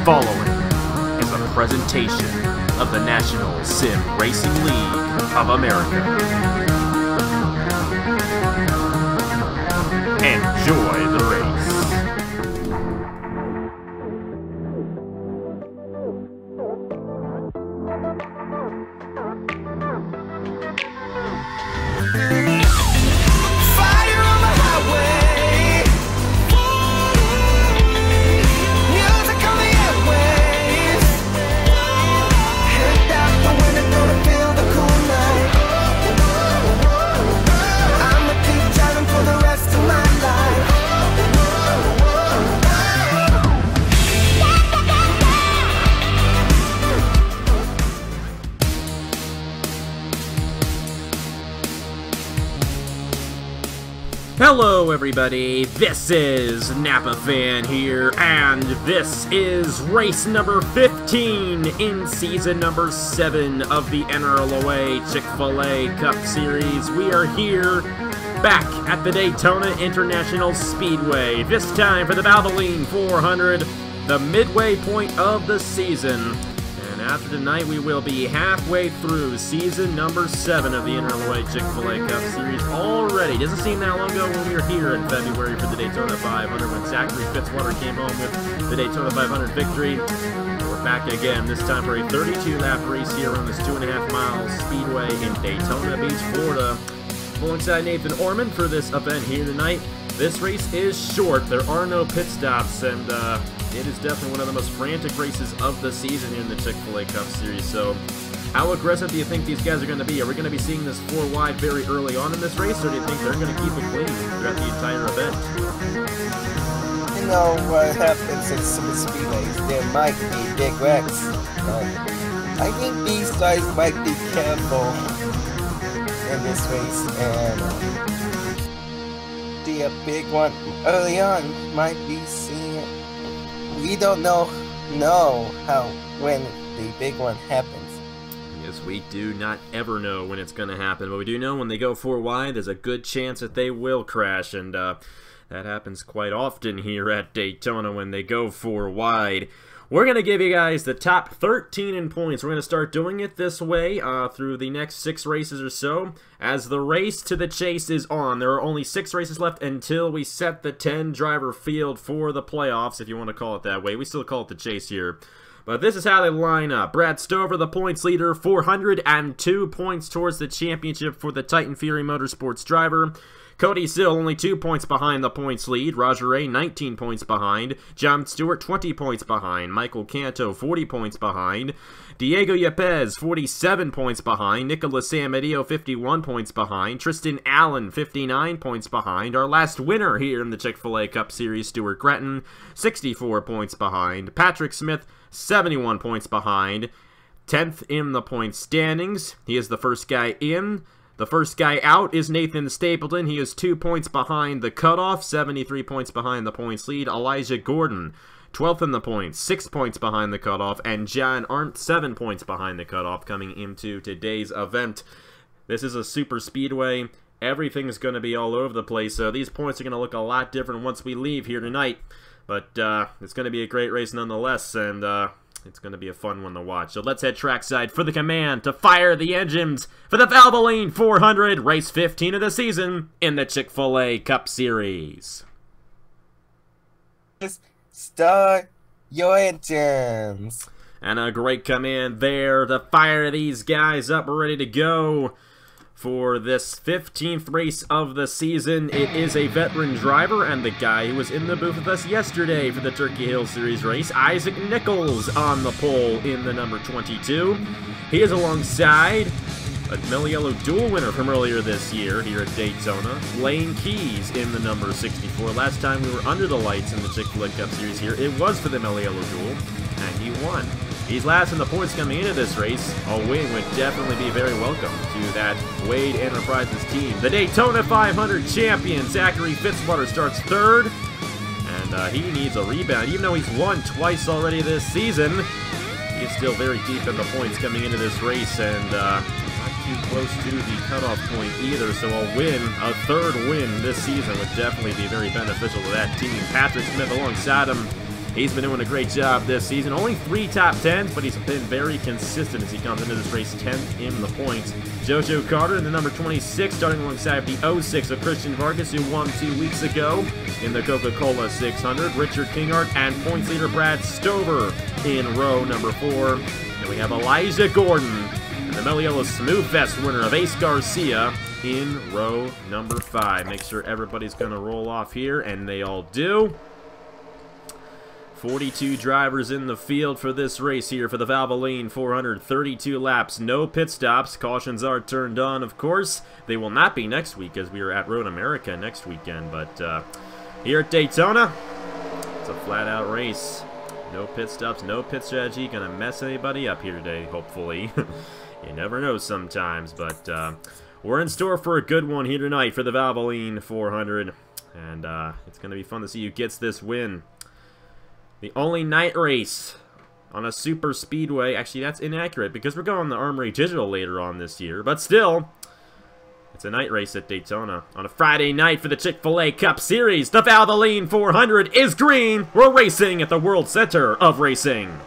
following is a presentation of the National Sim Racing League of America. Enjoy the race. Hello everybody, this is Napa Fan here, and this is race number 15 in season number 7 of the NRLOA Chick-fil-A Cup Series. We are here, back at the Daytona International Speedway, this time for the Valvoline 400, the midway point of the season. And after tonight, we will be halfway through season number 7 of the NRLOA Chick-fil-A Cup Series already. Doesn't seem that long ago when we were here in February for the Daytona 500 when Zachary Fitzwater came home with the Daytona 500 victory. We're back again, this time for a 32-lap race here on this 2.5-mile speedway in Daytona Beach, Florida. Alongside Nathan Orman for this event here tonight. This race is short, there are no pit stops, and it is definitely one of the most frantic races of the season here in the Chick-fil-A Cup Series. So, how aggressive do you think these guys are going to be? Are we going to be seeing this 4 wide very early on in this race, or do you think they're going to keep it clean throughout the entire event? You know what happens in some speedways, there might be big wrecks, but I think these guys might be careful in this race, and a big one early on might be seen. We don't know when the big one happens. Yes, we do not ever know when it's going to happen, but we do know when they go 4 wide, there's a good chance that they will crash, and that happens quite often here at Daytona when they go 4 wide. We're going to give you guys the top 13 in points. We're going to start doing it this way through the next 6 races or so. As the race to the chase is on, there are only 6 races left until we set the 10-driver field for the playoffs, if you want to call it that way. We still call it the chase here. But this is how they line up. Brad Stover, the points leader, 402 points towards the championship for the Titan Fury Motorsports driver. Cody Sill only 2 points behind the points lead. Roger Ray 19 points behind. John Stewart 20 points behind. Michael Canto 40 points behind. Diego Yepes 47 points behind. Nicholas Samadillo 51 points behind. Tristan Allen 59 points behind. Our last winner here in the Chick-fil-A Cup Series, Stuart Gretton, 64 points behind. Patrick Smith 71 points behind. 10th in the points standings. He is the first guy in. The first guy out is Nathan Stapleton. He is 2 points behind the cutoff, 73 points behind the points lead. Elijah Gordon, 12th in the points, 6 points behind the cutoff. And John Arndt, 7 points behind the cutoff coming into today's event. This is a super speedway. Everything's going to be all over the place, so these points are going to look a lot different once we leave here tonight. But it's going to be a great race nonetheless, and it's going to be a fun one to watch. So let's head trackside for the command to fire the engines for the Valvoline 400, race 15 of the season in the Chick-fil-A Cup Series. Start your engines. And a great command there to fire these guys up, ready to go for this 15th race of the season. It is a veteran driver and the guy who was in the booth with us yesterday for the Turkey Hill Series race, Isaac Nichols, on the pole in the number 22. He is alongside a Meliello dual winner from earlier this year here at Daytona, Lane Keys in the number 64. Last time we were under the lights in the Chick-fil-A Cup Series here, it was for the Meliello duel, and he won. He's last in the points coming into this race. A win would definitely be very welcome to that Wade Enterprises team. The Daytona 500 champion, Zachary Fitzwater, starts 3rd, and he needs a rebound. Even though he's won twice already this season, he is still very deep in the points coming into this race, and not too close to the cutoff point either, so a win, a 3rd win this season would definitely be very beneficial to that team. Patrick Smith alongside him. He's been doing a great job this season. Only 3 top 10s, but he's been very consistent as he comes into this race 10th in the points. JoJo Carter in the number 26, starting alongside the 06 of Christian Vargas, who won 2 weeks ago in the Coca-Cola 600. Richard Kingart and points leader Brad Stover in row number 4. And we have Elijah Gordon and the Meliella Smooth Fest winner of Ace Garcia in row number 5. Make sure everybody's going to roll off here, and they all do. 42 drivers in the field for this race here for the Valvoline 400. 32 laps, no pit stops. Cautions are turned on, of course. They will not be next week as we are at Road America next weekend. But here at Daytona, it's a flat-out race. No pit stops, no pit strategy. Gonna mess anybody up here today, hopefully. You never know sometimes, but we're in store for a good one here tonight for the Valvoline 400. And it's gonna be fun to see who gets this win. The only night race on a super speedway. Actually, that's inaccurate because we're going to Armory Digital later on this year. But still, it's a night race at Daytona. On a Friday night for the Chick-fil-A Cup Series, the Valvoline 400 is green. We're racing at the World Center of Racing.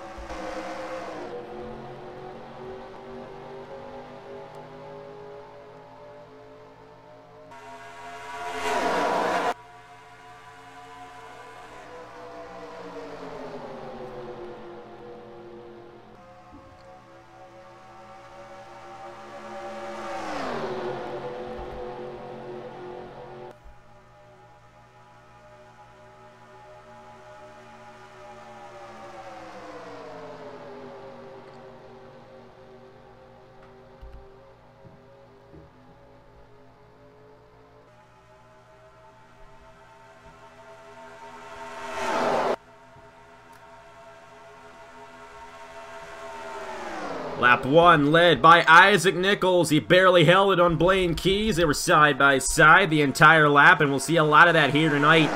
Lap 1 led by Isaac Nichols. He barely held it on Blaine Keys. They were side by side the entire lap, and we'll see a lot of that here tonight.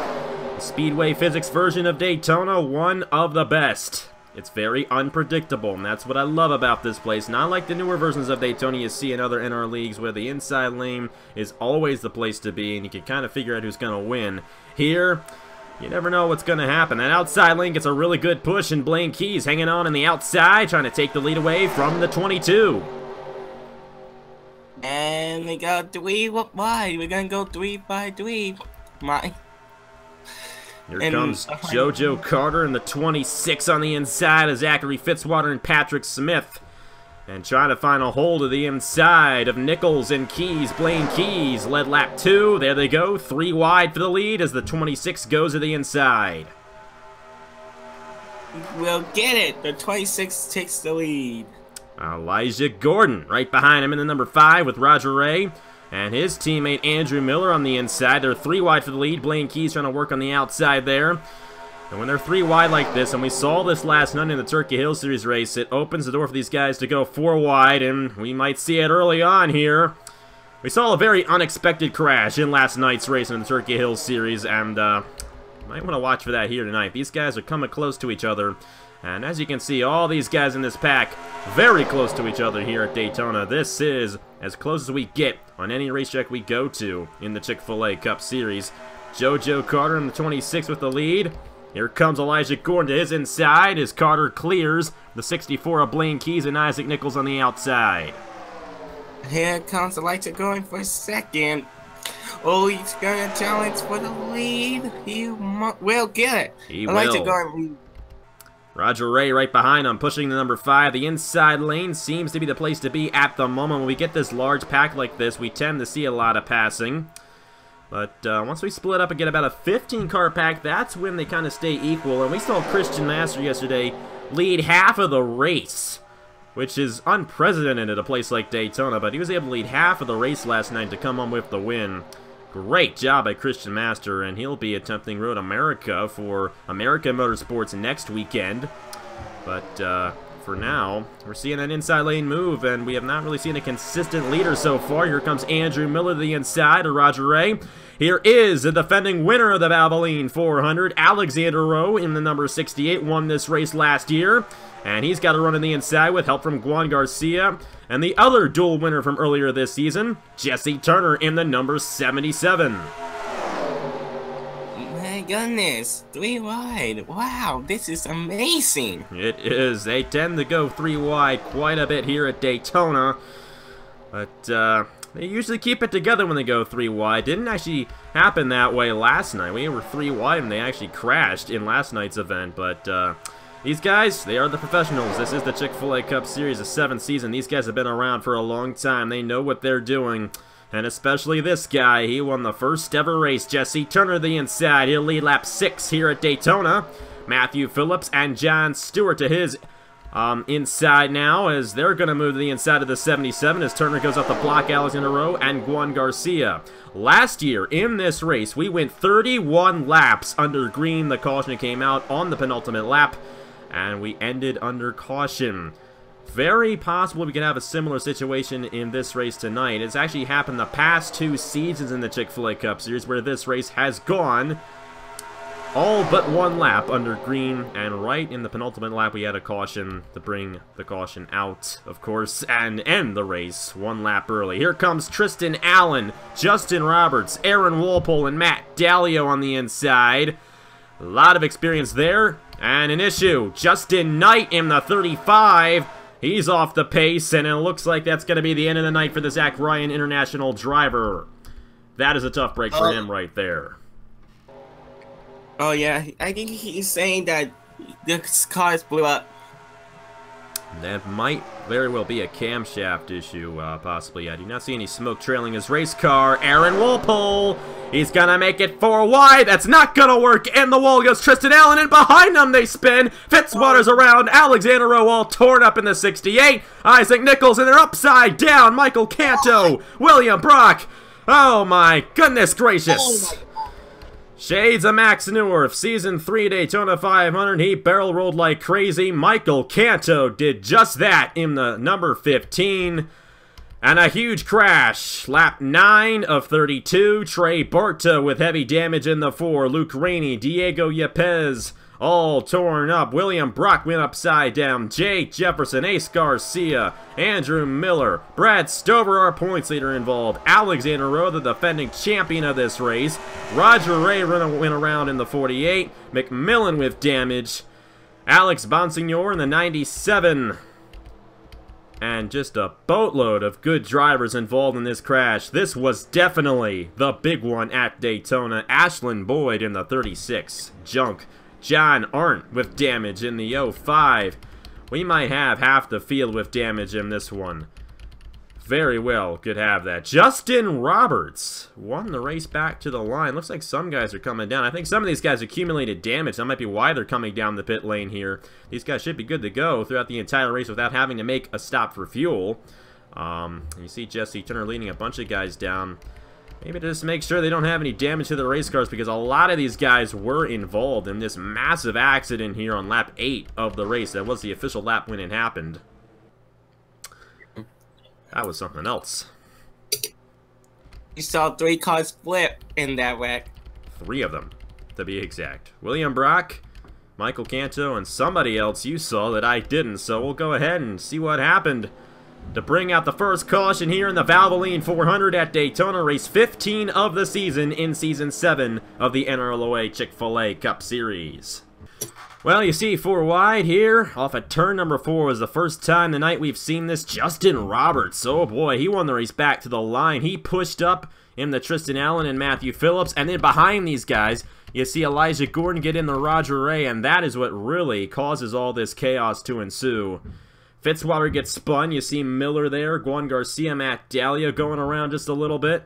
The Speedway Physics version of Daytona, one of the best. It's very unpredictable, and that's what I love about this place. Not like the newer versions of Daytona you see in other NR leagues where the inside lane is always the place to be, and you can kind of figure out who's going to win. Here, you never know what's going to happen. That outside lane gets a really good push, and Blaine Keys hanging on the outside, trying to take the lead away from the 22. And we got 3 wide. We're going to go 3 by 3. Here comes JoJo Carter in the 26 on the inside of Zachary Fitzwater and Patrick Smith. And trying to find a hold of the inside of Nichols and Keys. Blaine Keys led lap 2. There they go. 3 wide for the lead as the 26 goes to the inside. We'll get it. The 26 takes the lead. Elijah Gordon right behind him in the number 5 with Roger Ray. And his teammate Andrew Miller on the inside. They're 3 wide for the lead. Blaine Keys trying to work on the outside there. And when they're 3 wide like this, and we saw this last night in the Turkey Hill Series race, it opens the door for these guys to go 4 wide, and we might see it early on here. We saw a very unexpected crash in last night's race in the Turkey Hill Series, and might want to watch for that here tonight. These guys are coming close to each other, and as you can see, all these guys in this pack very close to each other here at Daytona. This is as close as we get on any racetrack we go to in the Chick-fil-A Cup Series. JoJo Carter in the 26 with the lead. Here comes Elijah Gordon to his inside as Carter clears the 64 of Blaine Keys and Isaac Nichols on the outside. Here comes Elijah Gordon for second. Oh, he's going to challenge for the lead. He will get it. He Elijah will. Gordon. Roger Ray right behind him, pushing the number 5. The inside lane seems to be the place to be at the moment. When we get this large pack like this, we tend to see a lot of passing. But once we split up and get about a 15-car pack, that's when they kind of stay equal. And we saw Christian Master yesterday lead half of the race, which is unprecedented at a place like Daytona. But he was able to lead half of the race last night to come home with the win. Great job by Christian Master, and he'll be attempting Road America for American Motorsports next weekend. But for now, we're seeing an inside lane move, and we have not really seen a consistent leader so far. Here comes Andrew Miller to the inside of Roger Ray. Here is the defending winner of the Valvoline 400, Alexander Rowe, in the number 68, won this race last year. And he's got to run on the inside with help from Juan Garcia. And the other dual winner from earlier this season, Jesse Turner, in the number 77. goodness, 3 wide. Wow, this is amazing. It is. They tend to go 3 wide quite a bit here at Daytona. But they usually keep it together when they go 3 wide. Didn't actually happen that way last night. We were 3 wide and they actually crashed in last night's event. But these guys, they are the professionals. This is the Chick-fil-A Cup Series, the 7th season. These guys have been around for a long time. They know what they're doing. And especially this guy, he won the first ever race. Jesse Turner the inside. He'll lead lap 6 here at Daytona. Matthew Phillips and John Stewart to his inside now, as they're going to move to the inside of the 77 as Turner goes up the block. Alex NRLOA and Juan Garcia. Last year in this race, we went 31 laps under green. The caution came out on the penultimate lap, and we ended under caution. Very possible we could have a similar situation in this race tonight. It's actually happened the past 2 seasons in the Chick-fil-A Cup Series where this race has gone all but 1 lap under green, and right in the penultimate lap we had a caution to bring the caution out, of course, and end the race 1 lap early. Here comes Tristan Allen, Justin Roberts, Aaron Walpole, and Matt Dalio on the inside. A lot of experience there, and an issue. Justin Knight in the 35. He's off the pace, and it looks like that's going to be the end of the night for the Zach Ryan International driver. That is a tough break for him right there. Oh yeah, I think he's saying that the cars blew up. That might very well be a camshaft issue, possibly. I do not see any smoke trailing his race car. Aaron Walpole, he's gonna make it 4 wide. That's not gonna work. In the wall goes Tristan Allen, and behind them they spin. Fitzwater's around. Alexander Rowe all torn up in the 68. Isaac Nichols, and they're upside down. Michael Canto, William Brock. Oh my goodness gracious. Oh my. Shades of Max Newirth, Season 3 Daytona 500, he barrel rolled like crazy. Michael Canto did just that in the number 15. And a huge crash. Lap 9 of 32. Trey Barta with heavy damage in the 4. Luke Rainey, Diego Yepes, all torn up. William Brock went upside down. Jake Jefferson, Ace Garcia, Andrew Miller, Brad Stover, our points leader involved. Alexander Rowe, the defending champion of this race. Roger Ray went around in the 48. McMillan with damage. Alex Bonsignor in the 97. And just a boatload of good drivers involved in this crash. This was definitely the big one at Daytona. Ashlyn Boyd in the 36. Junk. John Arndt with damage in the 05. We might have half the field with damage in this one. Very well could have that. Justin Roberts won the race back to the line. Looks like some guys are coming down. I think some of these guys accumulated damage. That might be why they're coming down the pit lane here. These guys should be good to go throughout the entire race without having to make a stop for fuel. You see Jesse Turner leading a bunch of guys down. Maybe to just make sure they don't have any damage to the race cars, because a lot of these guys were involved in this massive accident here on lap 8 of the race. That was the official lap when it happened. That was something else. You saw 3 cars flip in that wreck. 3 of them, to be exact. William Brock, Michael Canto, and somebody else you saw that I didn't. So we'll go ahead and see what happened to bring out the first caution here in the Valvoline 400 at Daytona, race 15 of the season in Season 7 of the NRLOA Chick-fil-A Cup Series. Well, you see 4 wide here, off at turn number 4 was the first time tonight we've seen this. Justin Roberts, oh boy, he won the race back to the line. He pushed up in the Tristan Allen and Matthew Phillips, and then behind these guys, you see Elijah Gordon get in the Roger Ray, and that is what really causes all this chaos to ensue. Fitzwater gets spun. You see Miller there. Juan Garcia, Matt Dalio going around just a little bit.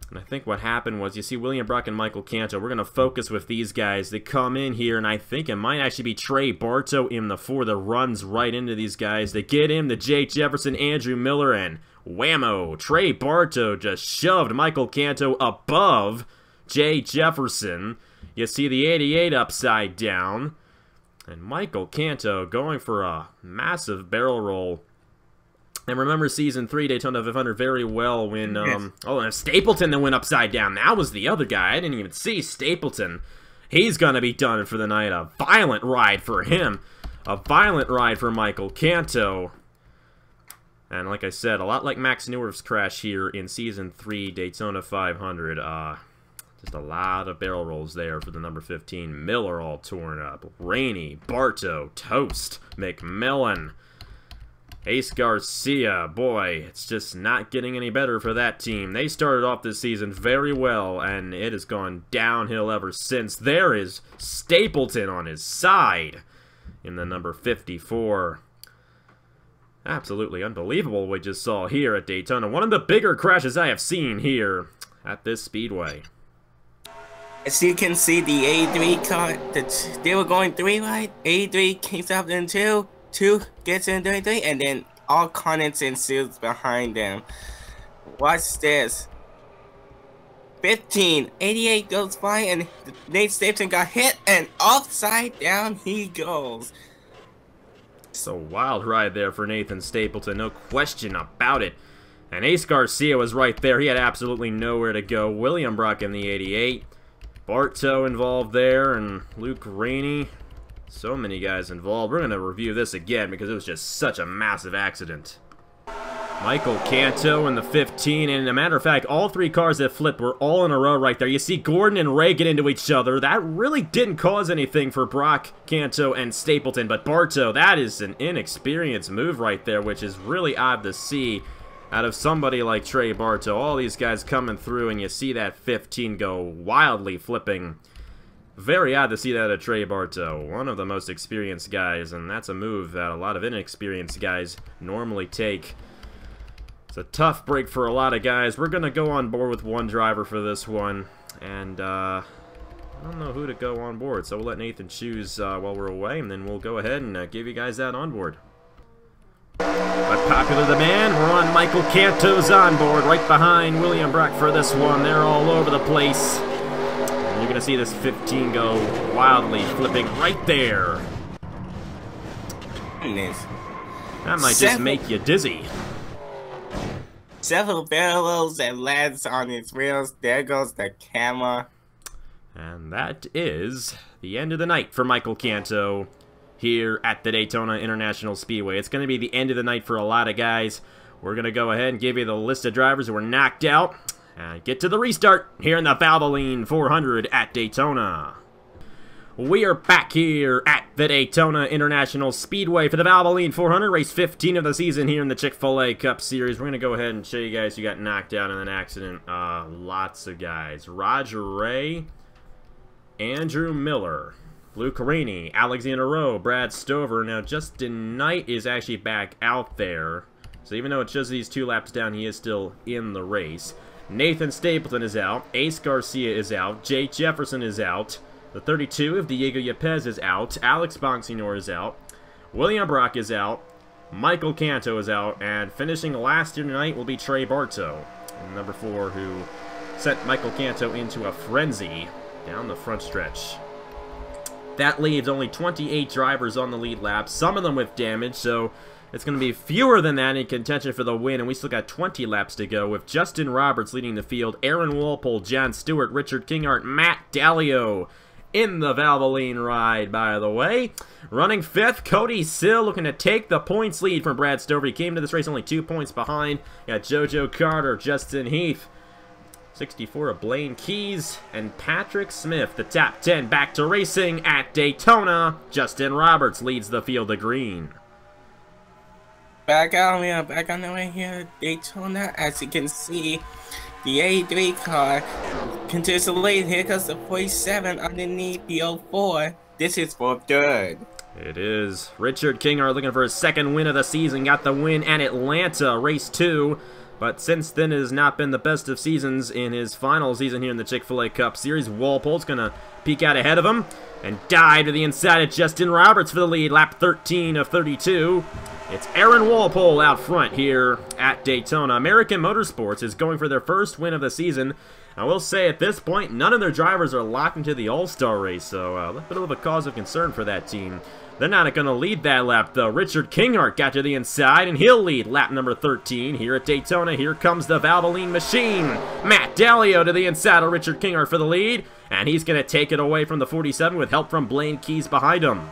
And I think what happened was, you see William Brock and Michael Canto. We're going to focus with these guys. They come in here, and I think it might actually be Trey Barto in the 4 that runs right into these guys. They get him, the Jake Jefferson, Andrew Miller, and whammo. Trey Barto just shoved Michael Canto above Jay Jefferson. You see the 88 upside down. And Michael Canto going for a massive barrel roll. And remember Season 3 Daytona 500 very well when, yes. Oh, and Stapleton that went upside down. That was the other guy. I didn't even see Stapleton. He's going to be done for the night. A violent ride for him. A violent ride for Michael Canto. And like I said, a lot like Max Newirth's crash here in Season 3 Daytona 500. Just a lot of barrel rolls there for the number 15. Miller all torn up. Rainey, Bartow, Toast, McMillan, Ace Garcia. Boy, it's just not getting any better for that team. They started off this season very well, and it has gone downhill ever since. There is Stapleton on his side in the number 54. Absolutely unbelievable what we just saw here at Daytona. One of the bigger crashes I have seen here at this speedway. As you can see, the A3 car, they were going 3 right. A3 kicks up in 2, 2 gets in 3, and then all carnage ensues behind them. Watch this. 15, 88 goes by, and Nate Stapleton got hit, and upside down he goes. It's a wild ride there for Nathan Stapleton, no question about it. And Ace Garcia was right there. He had absolutely nowhere to go. William Brock in the 88. Bartow involved there, and Luke Rainey. So many guys involved. We're going to review this again because it was just such a massive accident. Michael Canto in the 15, and as a matter of fact, all 3 cars that flipped were all in a row right there. You see Gordon and Ray get into each other. That really didn't cause anything for Brock, Canto, and Stapleton, but Bartow, that is an inexperienced move right there, which is really odd to see out of somebody like Trey Bartow. All these guys coming through, and you see that 15 go wildly flipping. Very odd to see that at Trey Bartow, one of the most experienced guys, and that's a move that a lot of inexperienced guys normally take. It's a tough break for a lot of guys. We're going to go on board with 1 driver for this one, and I don't know who to go on board, so we'll let Nathan choose while we're away, and then we'll go ahead and give you guys that on board. By popular demand, we're on Michael Canto's onboard, right behind William Brock for this one. They're all over the place. And you're going to see this 15 go wildly flipping right there. That might just make you dizzy. Several barrels and lands on its wheels. There goes the camera. And that is the end of the night for Michael Canto here at the Daytona International Speedway. It's going to be the end of the night for a lot of guys. We're going to go ahead and give you the list of drivers who were knocked out and get to the restart here in the Valvoline 400 at Daytona. We are back here at the Daytona International Speedway for the Valvoline 400, race 15 of the season here in the Chick-fil-A Cup Series. We're going to go ahead and show you guys who got knocked out in an accident. Lots of guys. Roger Ray, Andrew Miller, Luke Rainey, Alexander Rowe, Brad Stover. Now, Justin Knight is actually back out there. So even though it shows these 2 laps down, he is still in the race. Nathan Stapleton is out. Ace Garcia is out. Jake Jefferson is out. The 32 of Diego Yepes is out. Alex Bonsignor is out. William Brock is out. Michael Canto is out. And finishing last here tonight will be Trey Bartow, number 4, who sent Michael Canto into a frenzy down the front stretch. That leaves only 28 drivers on the lead lap, some of them with damage, so it's going to be fewer than that in contention for the win, and we still got 20 laps to go, with Justin Roberts leading the field, Aaron Walpole, John Stewart, Richard Kingart, Matt Dallio in the Valvoline ride, by the way. Running 5th, Cody Sill looking to take the points lead from Brad Stover. He came to this race only 2 points behind. Got JoJo Carter, Justin Heath, 64 of Blaine Keys, and Patrick Smith. The top 10 back to racing at Daytona. Justin Roberts leads the field of green. Back on the way here at Daytona. As you can see, the A3 car continues to lead. Here comes the 47 underneath the 04. This is for 3rd. It is. Richard Kingart looking for his 2nd win of the season. Got the win at Atlanta, race 2. But since then, it has not been the best of seasons in his final season here in the Chick-fil-A Cup Series. Walpole's going to peek out ahead of him and dive to the inside of Justin Roberts for the lead. Lap 13 of 32. It's Aaron Walpole out front here at Daytona. American Motorsports is going for their 1st win of the season. I will say at this point, none of their drivers are locked into the All-Star race, so a little bit of a cause of concern for that team. They're not going to lead that lap, though. Richard Kingart got to the inside, and he'll lead lap number 13 here at Daytona. Here comes the Valvoline machine. Matt Dallio to the inside of Richard Kingart for the lead, and he's going to take it away from the 47 with help from Blaine Keys behind him.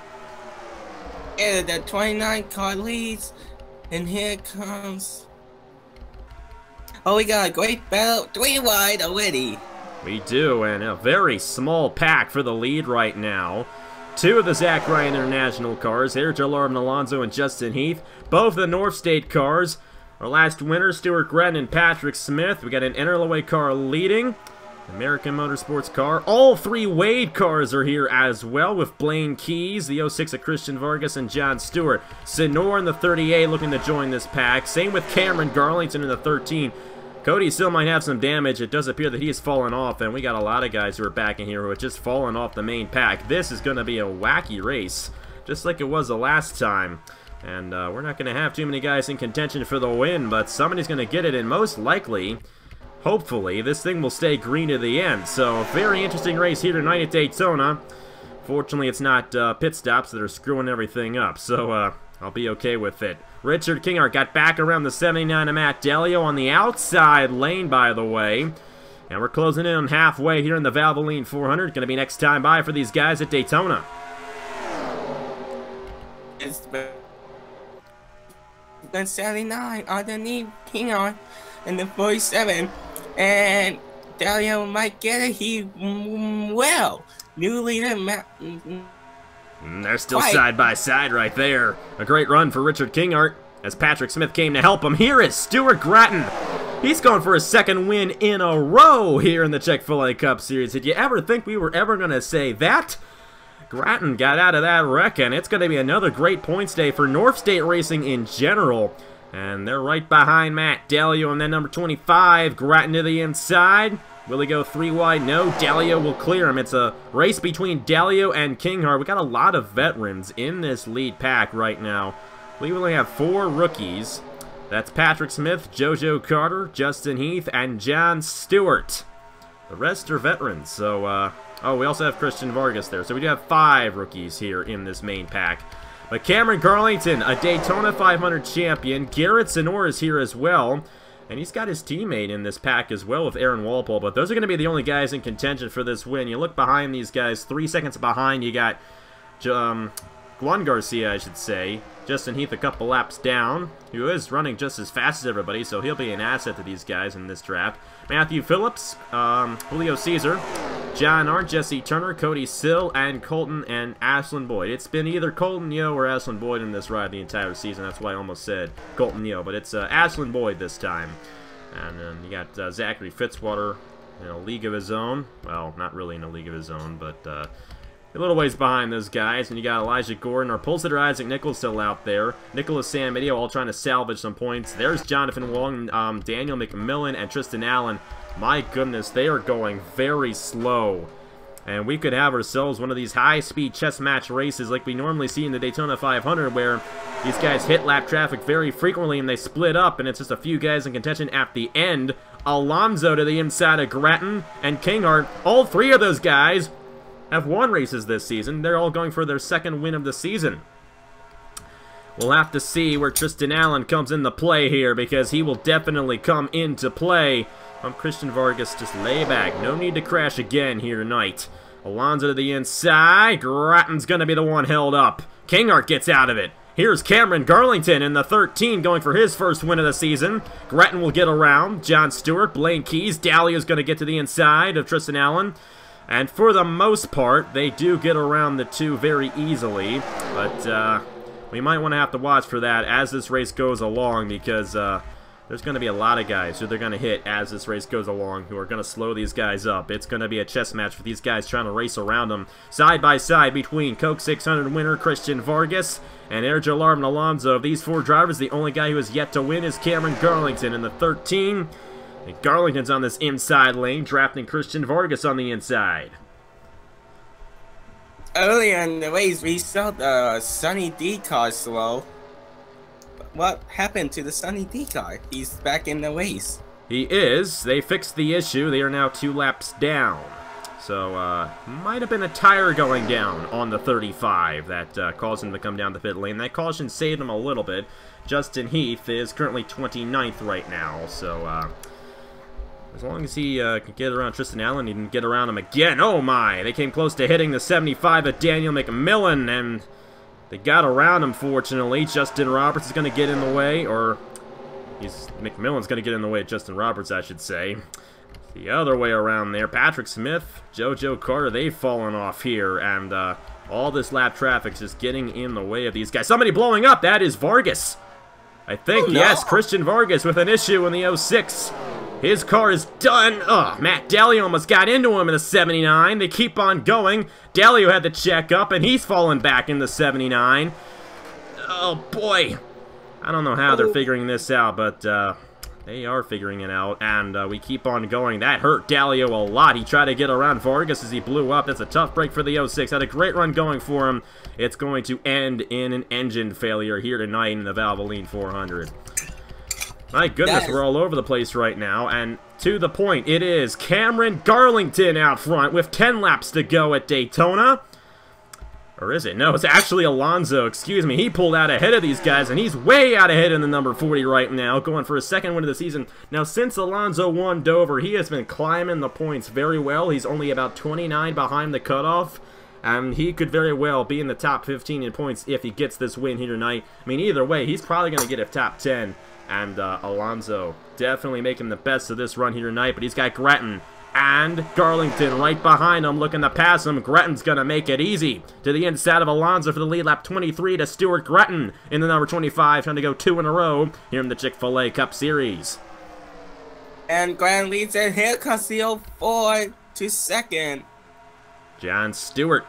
And the 29 car leads, and here comes... Oh, we got a great battle, 3 wide already. We do, and a very small pack for the lead right now. Two of the Zach Ryan International cars, Joe Larvin Alonso and Justin Heath. Both the North State cars. Our last winners, Stuart Gretton and Patrick Smith. We got an NRLOA car leading. American Motorsports car. All three Wade cars are here as well, with Blaine Keys, the 06 of Christian Vargas, and John Stewart. Senor in the 38 looking to join this pack. Same with Cameron Garlington in the 13. Cody still might have some damage. It does appear that he's fallen off, and we got a lot of guys who are back in here who have just fallen off the main pack. This is going to be a wacky race, just like it was the last time. And we're not going to have too many guys in contention for the win, but somebody's going to get it, and most likely, hopefully, this thing will stay green to the end. So, very interesting race here tonight at Daytona. Fortunately, it's not pit stops that are screwing everything up, so I'll be okay with it. Richard Kinghart got back around the 79 of Matt Delio on the outside lane, by the way. And we're closing in on halfway here in the Valvoline 400. Going to be next time by for these guys at Daytona. It's the 79 underneath Kinghart and the 47. And Delio might get it. He will. New leader, Matt. They're still side by side right there. A great run for Richard Kinghart as Patrick Smith came to help him. Here is Stuart Gratton. He's going for his second win in a row here in the Chick-fil-A Cup Series. Did you ever think we were ever going to say that? Gratton got out of that wreck, and it's going to be another great points day for North State Racing in general. And they're right behind Matt Delio, and then number 25, Gratton to the inside. Will he go three wide? No, Delio will clear him. It's a race between Delio and Kinghart. We got a lot of veterans in this lead pack right now. We only have 4 rookies. That's Patrick Smith, JoJo Carter, Justin Heath, and John Stewart. The rest are veterans. So, oh, we also have Christian Vargas there. So we do have 5 rookies here in this main pack. But Cameron Garlington, a Daytona 500 champion. Garrett Senor is here as well. And he's got his teammate in this pack as well with Aaron Walpole. But those are going to be the only guys in contention for this win. You look behind these guys, 3 seconds behind, you got Juan Garcia, I should say. Justin Heath a couple laps down, who is running just as fast as everybody, so he'll be an asset to these guys in this draft. Matthew Phillips, Julio Caesar, John Arndt, Jesse Turner, Cody Sill, and Colton and Ashlyn Boyd. It's been either Colton Yo or Ashlyn Boyd in this ride the entire season. That's why I almost said Colton Yo, but it's Ashlyn Boyd this time. And then you got Zachary Fitzwater in a league of his own. Well, not really in a league of his own, but a little ways behind those guys. And you got Elijah Gordon, our pole sitter Isaac Nichols still out there. Nicholas Samediо all trying to salvage some points. There's Jonathan Wong, Daniel McMillan, and Tristan Allen. My goodness, they are going very slow. And we could have ourselves one of these high-speed chess match races like we normally see in the Daytona 500, where these guys hit lap traffic very frequently and they split up, and it's just a few guys in contention at the end. Alonso to the inside of Gratton and Kinghart. All 3 of those guys have won races this season. They're all going for their second win of the season. We'll have to see where Tristan Allen comes into play here, because he will definitely come into play. Christian Vargas, just lay back. No need to crash again here tonight. Alonso to the inside. Gratton's going to be the one held up. Kinghart gets out of it. Here's Cameron Garlington in the 13 going for his first win of the season. Gratton will get around. John Stewart, Blaine Keys. Dahlia's going to get to the inside of Tristan Allen. And for the most part, they do get around the 2 very easily. But we might want to have to watch for that as this race goes along, because there's going to be a lot of guys who they're going to hit as this race goes along, who are going to slow these guys up. It's going to be a chess match for these guys trying to race around them. Side by side between Coke 600 winner Christian Vargas and Joe Larvin Alonso. Of these 4 drivers, the only guy who has yet to win is Cameron Garlington in the 13. And Garlington's on this inside lane, drafting Christian Vargas on the inside. Earlier in the race, we saw the Sunny D car slow. What happened to the Sunny D car? He's back in the race. He is. They fixed the issue. They are now 2 laps down. So, might have been a tire going down on the 35 that caused him to come down the pit lane. That caution saved him a little bit. Justin Heath is currently 29th right now, so as long as he can get around Tristan Allen, he can get around him again. Oh my! They came close to hitting the 75 of Daniel McMillan, and they got around him, fortunately. Justin Roberts is going to get in the way, or McMillan's going to get in the way of Justin Roberts, I should say. The other way around there, Patrick Smith, JoJo Carter, they've fallen off here, and all this lap traffic's just getting in the way of these guys. Somebody blowing up, that is Vargas. I think, yes, Christian Vargas with an issue in the 06. His car is done. Matt Dalio almost got into him in the 79. They keep on going. Dalio had to check up, and he's fallen back in the 79. Oh, boy. I don't know how they're figuring this out, but they are figuring it out, and we keep on going. That hurt Dalio a lot. He tried to get around Vargas as he blew up. That's a tough break for the 06. Had a great run going for him. It's going to end in an engine failure here tonight in the Valvoline 400. My goodness, we're all over the place right now, and to the point, it is Cameron Garlington out front with 10 laps to go at Daytona. Or is it? No, it's actually Alonso, excuse me. He pulled out ahead of these guys, and he's way out ahead in the number 40 right now, going for his second win of the season. Now, since Alonso won Dover, he has been climbing the points very well. He's only about 29 behind the cutoff, and he could very well be in the top 15 in points if he gets this win here tonight. I mean, either way, he's probably going to get a top 10, and Alonso definitely making the best of this run here tonight, but he's got Gretton and Garlington right behind him, looking to pass him. Gretton's going to make it easy to the inside of Alonso for the lead. Lap 23 to Stuart Gretton in the number 25, trying to go 2 in a row here in the Chick-fil-A Cup Series. And Gretton leads it. Here comes the 04 to second. John Stewart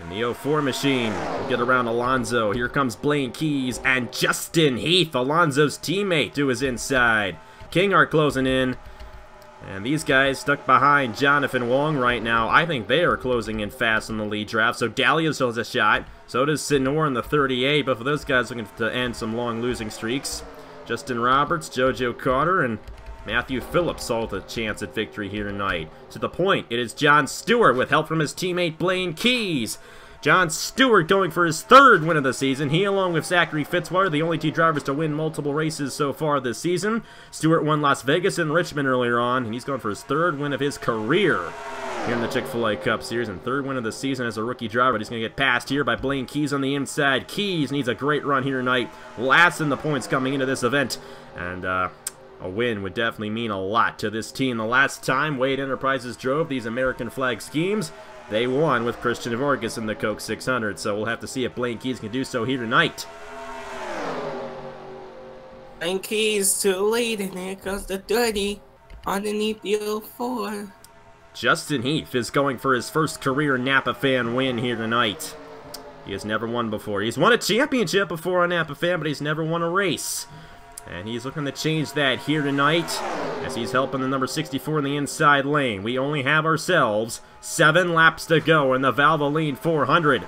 in the 04 machine will get around Alonso. Here comes Blaine Keys and Justin Heath, Alonso's teammate, to his inside. Kinghart closing in. And these guys stuck behind Jonathan Wong right now. I think they are closing in fast in the lead draft. So Dalio still has a shot. So does Sinor in the 38. Both of those guys looking to end some long losing streaks. Justin Roberts, JoJo Carter, and Matthew Phillips all with a chance at victory here tonight. To the point, it is John Stewart with help from his teammate Blaine Keys. John Stewart going for his 3rd win of the season. He, along with Zachary Fitzwater, the only 2 drivers to win multiple races so far this season. Stewart won Las Vegas and Richmond earlier on, and he's going for his 3rd win of his career here in the Chick-fil-A Cup Series, and 3rd win of the season as a rookie driver. He's going to get passed here by Blaine Keys on the inside. Keys needs a great run here tonight. Last in the points coming into this event, and a win would definitely mean a lot to this team. The last time Wade Enterprises drove these American flag schemes, they won with Christian Vargas in the Coke 600, so we'll have to see if Blaine Keys can do so here tonight. Blaine Keys to the lead, and here comes the 30 underneath the 04. Justin Heath is going for his first career Napa Fan win here tonight. He has never won before. He's won a championship before on Napa Fan, but he's never won a race. And he's looking to change that here tonight as he's helping the number 64 in the inside lane. We only have ourselves 7 laps to go in the Valvoline 400.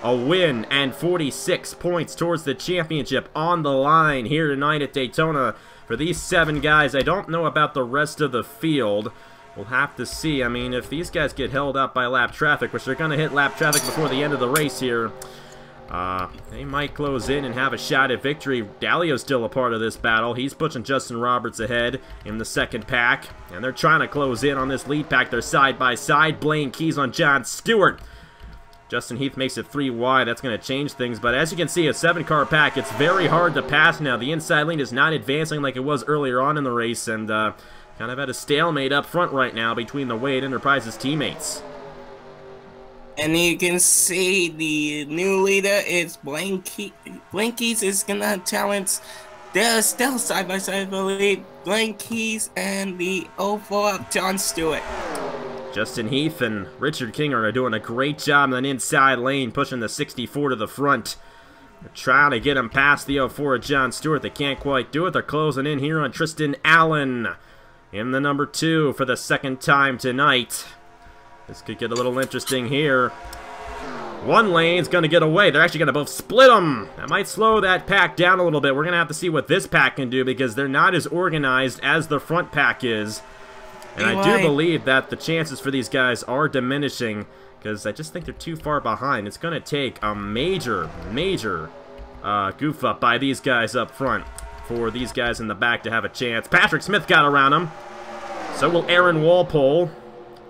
A win and 46 points towards the championship on the line here tonight at Daytona for these 7 guys. I don't know about the rest of the field. We'll have to see. I mean, if these guys get held up by lap traffic, which they're going to hit lap traffic before the end of the race here, they might close in and have a shot at victory. Dalio's still a part of this battle. He's pushing Justin Roberts ahead in the 2nd pack, and they're trying to close in on this lead pack. They're side by side. Blaine Keys on John Stewart. Justin Heath makes it 3 wide. That's going to change things, but as you can see, a 7-car pack, it's very hard to pass now. The inside lane is not advancing like it was earlier on in the race, and kind of at a stalemate up front right now between the Wade Enterprises teammates. And you can see the new leader is Blaine Keys. Blaine Keys is gonna challenge. They're still side by side, I believe. Blaine Keys and the 04 John Stewart. Justin Heath and Richard Kinghart are doing a great job in the inside lane, pushing the 64 to the front. They're trying to get him past the 04 John Stewart. They can't quite do it. They're closing in here on Tristan Allen in the number 2 for the 2nd time tonight. This could get a little interesting here. One lane's going to get away. They're actually going to both split them. That might slow that pack down a little bit. We're going to have to see what this pack can do because they're not as organized as the front pack is. And I do believe that the chances for these guys are diminishing because I just think they're too far behind. It's going to take a major goof up by these guys up front for these guys in the back to have a chance. Patrick Smith got around him. So will Aaron Walpole.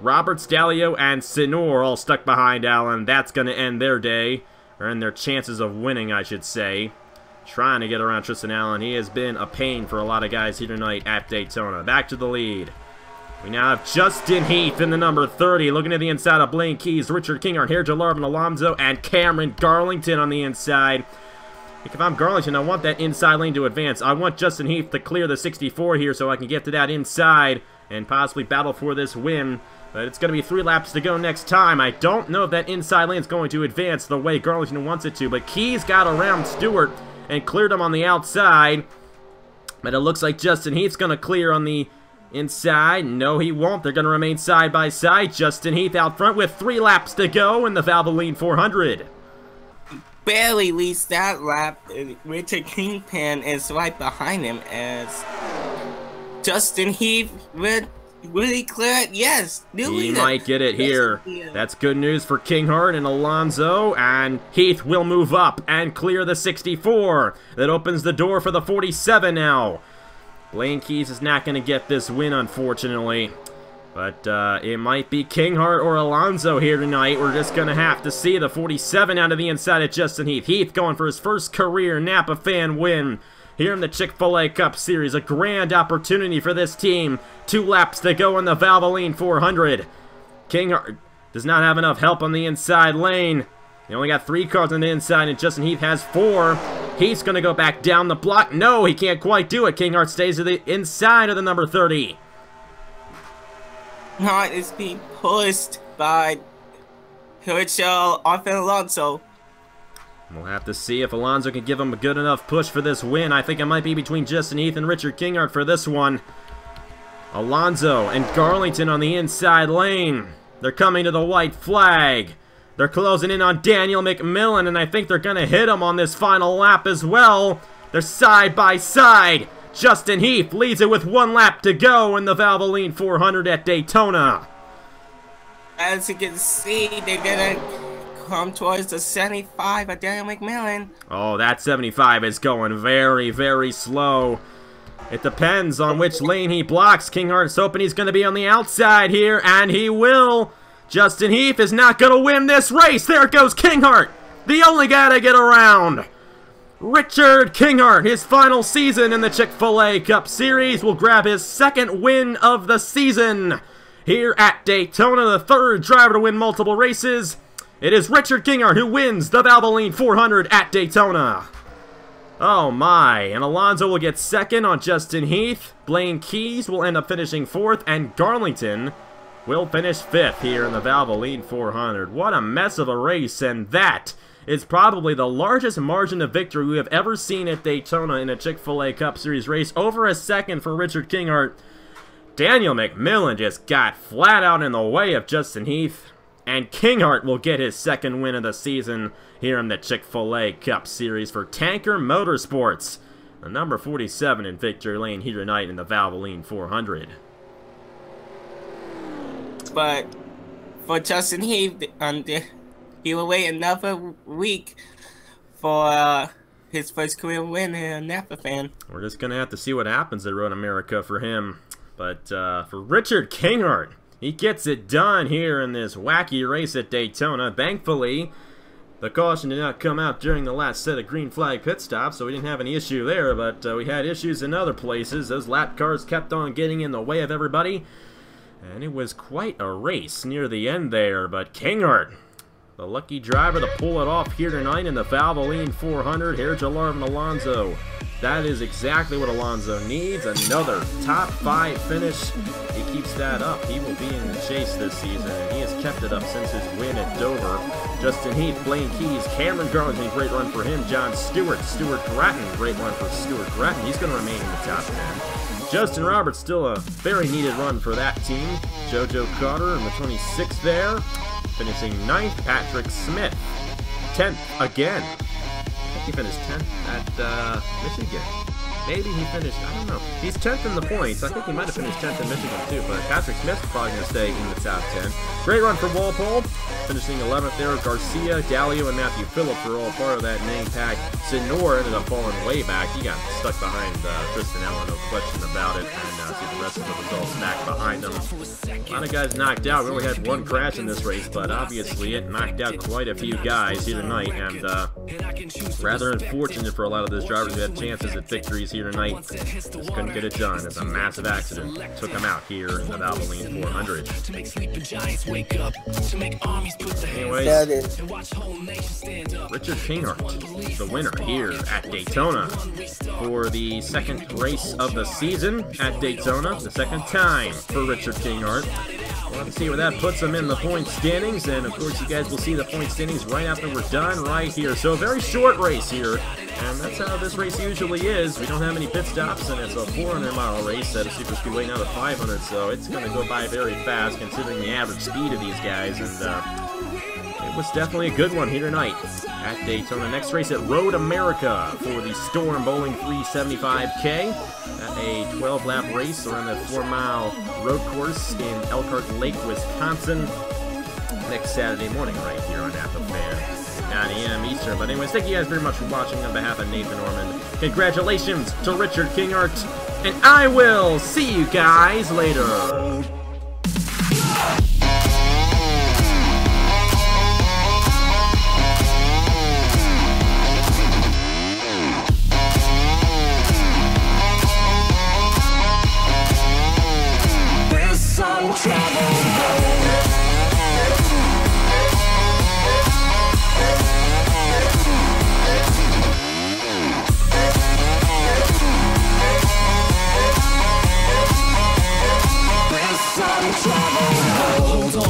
Roberts, Dalio, and Sinor all stuck behind Allen. That's going to end their day, or end their chances of winning, I should say. Trying to get around Tristan Allen. He has been a pain for a lot of guys here tonight at Daytona. Back to the lead. We now have Justin Heath in the number 30, looking at the inside of Blaine Keys, Richard Kinghart, Harold Jarlarvin, Alonso, and Cameron Garlington on the inside. If I'm Garlington, I want that inside lane to advance. I want Justin Heath to clear the 64 here so I can get to that inside and possibly battle for this win. But it's going to be 3 laps to go next time. I don't know if that inside lane is going to advance the way Garlington wants it to, but Keys got around Stewart and cleared him on the outside. But it looks like Justin Heath's going to clear on the inside. No, he won't. They're going to remain side by side. Justin Heath out front with 3 laps to go in the Valvoline 400. Barely leads that lap. Richard Kingpin is right behind him as Justin Heath really clear it. Yes, he might get it here. That's good news for Kinghart and Alonso, and Heath will move up and clear the 64. That opens the door for the 47 now. Blaine Keys is not going to get this win, unfortunately. But it might be Kinghart or Alonso here tonight. We're just going to have to see. The 47 out of the inside of Justin Heath. Heath going for his first career Napa fan win here in the Chick-fil-A Cup Series. A grand opportunity for this team. 2 laps to go in the Valvoline 400. Kinghart does not have enough help on the inside lane. He only got 3 cars on the inside, and Justin Heath has 4. He's going to go back down the block. No, he can't quite do it. Kinghart stays to the inside of the number 30. Kinghart is being pushed by Herschel off Alonso. We'll have to see if Alonso can give him a good enough push for this win. I think it might be between Justin Heath and Richard Kinghart for this one. Alonso and Garlington on the inside lane. They're coming to the white flag. They're closing in on Daniel McMillan, and I think they're going to hit him on this final lap as well. They're side by side. Justin Heath leads it with 1 lap to go in the Valvoline 400 at Daytona. As you can see, they're going to come towards the 75 of Daniel McMillan. Oh, that 75 is going very, very slow. It depends on which lane he blocks. Kinghart's hoping he's going to be on the outside here, and he will. Justin Heath is not going to win this race. There goes Kinghart, the only guy to get around. Richard Kinghart, his final season in the Chick-fil-A Cup Series, will grab his 2nd win of the season here at Daytona, the 3rd driver to win multiple races. It is Richard Kinghart who wins the Valvoline 400 at Daytona. Oh my, and Alonso will get 2nd on Justin Heath. Blaine Keys will end up finishing 4th, and Garlington will finish 5th here in the Valvoline 400. What a mess of a race, and that is probably the largest margin of victory we have ever seen at Daytona in a Chick-fil-A Cup Series race. Over a 2nd for Richard Kinghart. Daniel McMillan just got flat out in the way of Justin Heath, and Kinghart will get his 2nd win of the season here in the Chick-fil-A Cup Series for Tanker Motorsports. The number 47 in victory lane here tonight in the Valvoline 400. But for Justin Heath, he will wait another week for his first career win in a Napa fan. We're just going to have to see what happens at Road America for him. But for Richard Kinghart, he gets it done here in this wacky race at Daytona. Thankfully, the caution did not come out during the last set of green flag pit stops, so we didn't have any issue there. But we had issues in other places. Those lap cars kept on getting in the way of everybody. And it was quite a race near the end there. But Kinghart, the lucky driver to pull it off here tonight in the Valvoline 400. Harold Jarlarvin Alonso. That is exactly what Alonso needs. Another top 5 finish. He keeps that up. He will be in the chase this season, and he has kept it up since his win at Dover. Justin Heath, Blaine Keys, Cameron Garlington, great run for him. John Stewart, Stuart Grattan, great run for Stuart Grattan. He's going to remain in the top 10. Justin Roberts, still a very needed run for that team. JoJo Carter in the 26th there, finishing 9th. Patrick Smith, 10th again. He finished 10th at Michigan. Maybe he finished, I don't know. He's 10th in the points. I think he might have finished 10th in Michigan too, but Patrick Smith's probably going to stay in the top 10. Great run for Walpole, finishing 11th there. Garcia, Dallio, and Matthew Phillips were all part of that name pack. Sinor ended up falling way back. He got stuck behind Tristan Allen, no question about it, and see the rest of the results back behind him. A lot of guys knocked out. We only had 1 crash in this race, but obviously it knocked out quite a few guys here tonight, and rather unfortunate for a lot of those drivers who had chances at victories here tonight. Just couldn't get it done as a massive accident took him out here in the Valvoline 400. Anyways, Richard Kingart, the winner here at Daytona for the second race of the season at Daytona, the second time for Richard Kingart. Let's see where that puts him in the point standings, and of course you guys will see the point standings right after we're done right here. So a very short race here, and that's how this race usually is. We don't have any pit stops, and it's a 400-mile race at a super speedway, now to 500, so it's going to go by very fast considering the average speed of these guys, and it was definitely a good one here tonight at Daytona. Next race at Road America for the Storm Bowling 375K. A 12-lap race around that 4-mile road course in Elkhart Lake, Wisconsin. Next Saturday morning right here on Apple Fan, 9 a.m. Eastern. But anyways, thank you guys very much for watching. On behalf of Nathan Norman, congratulations to Richard Kingart, and I will see you guys later.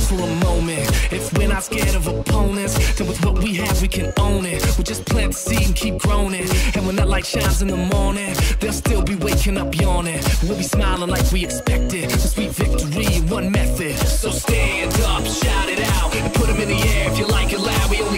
For a moment, if we're not scared of opponents, then with what we have we can own it. We just plant the seed and keep growing it, and when that light shines in the morning, they'll still be waking up yawning. We'll be smiling like we expected, the sweet victory in one method. So stand up, shout it out, and put them in the air if you like it loud. We only